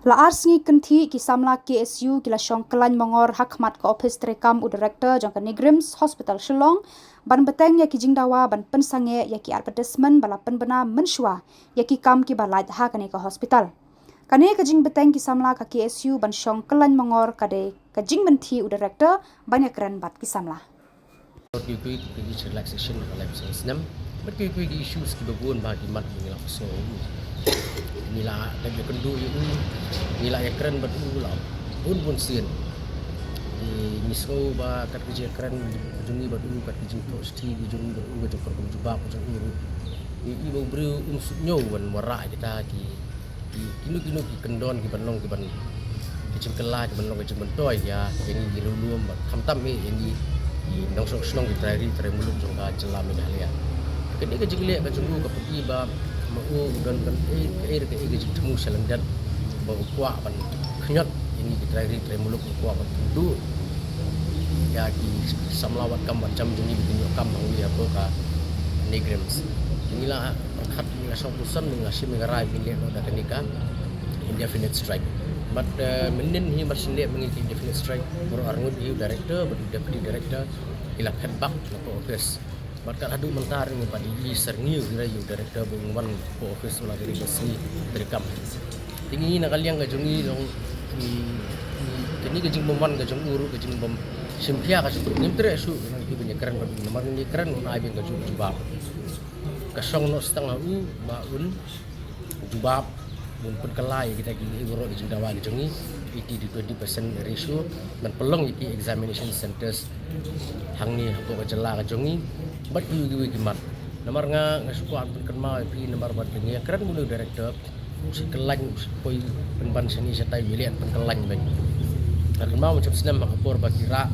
Laar sengi kenti ki samla KSU kila syong kelan mongor hakmat ke office terekam u director jang ke Negrims Hospital Shillong ban beteng ya ki jingdawa ban pensange ya ki advertisement bala penbena menshua ya ki kam ki balaj ha kane ke hospital. Kane ke jing beteng ki samla ka KSU ban syong kelan mongor kade ke jing menti u director banyak keren bat ki samla. Kui relaxation relaxation senam but kui issues ki babun ba di mat ngila so ngila da bi kendu yu ngila ya keren bat ula pun sien di miso ba kat ki keren jungi bat kat ki to sti di jungi bat u ga ko juba ko jung uru i bo bru nyo wan wara kita ki kinu ki kendon ki banong ki ban ki cim kela ki banong ki cim bentoy ya yang di lulum kam tam mi yang di nong senong kita hari teremuluk jongga jelam ini halia. Kini kejigile kejungu kapati ba mau dan ke kejig temu selendan ba kuah ban kenyot ini kita hari teremuluk kuah ban tendu ya ki samlawat kam macam jungi bikin kam bangi apa ka Negrims. Inilah perkat ni asal pusan mengasih mengarai milik ada kenika indefinite strike. But menen hi masih mengikuti indefinite strike baru arngut hi director baru deputy director ila headback ke office. But kat adu mentar ni pada i serniu kira yu director bungwan ke office la dari besi dari kam. Tinggi nak kalian gajungi dong kini gajing bomban gajung uru gajing bom simpia ka sebut ni teresu nang ki banyak keren nomor ni keren un ai ben gajung jubab. Kasong no setengah baun jubab pun kelai kita gini urut di Jawa di Jongi itu di 20% ratio dan pelong iki examination centers hang ni apa kejela ke Jongi bat yu gimat nomor nga suku pun kenal pi nomor bat ni keren mulu director si kelan poi penban seni setai milian penkelan ban kenal macam senam apor bakira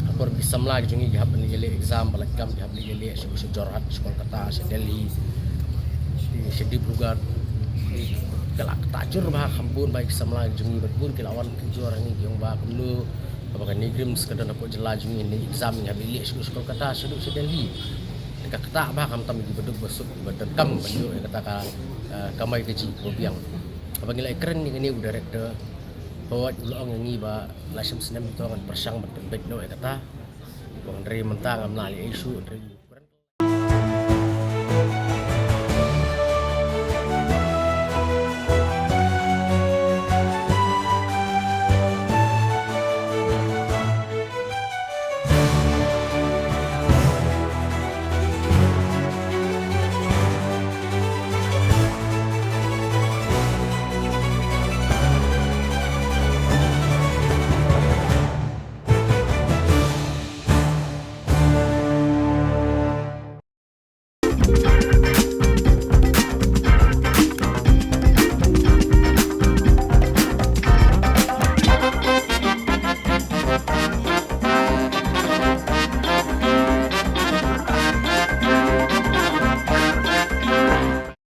apor bisamla di Jongi hab ni gele exam balakam hab ni gele su jorhat sekolah kata se Delhi sedih bugar kelak tajur bah kampun baik samla jungi berbun kelawan kejuar ni yang bah kemlu apakah Negrims kada dapat jelas jungi ni exam yang habis sekolah kata seduk sedeli dekat kata bah kam tam beduk besuk bedekam banyu kata kamai keji biang apabila keren ni director bawa ulang ni bah lasem senam itu akan persang betul no kata bang dari mentang amnali isu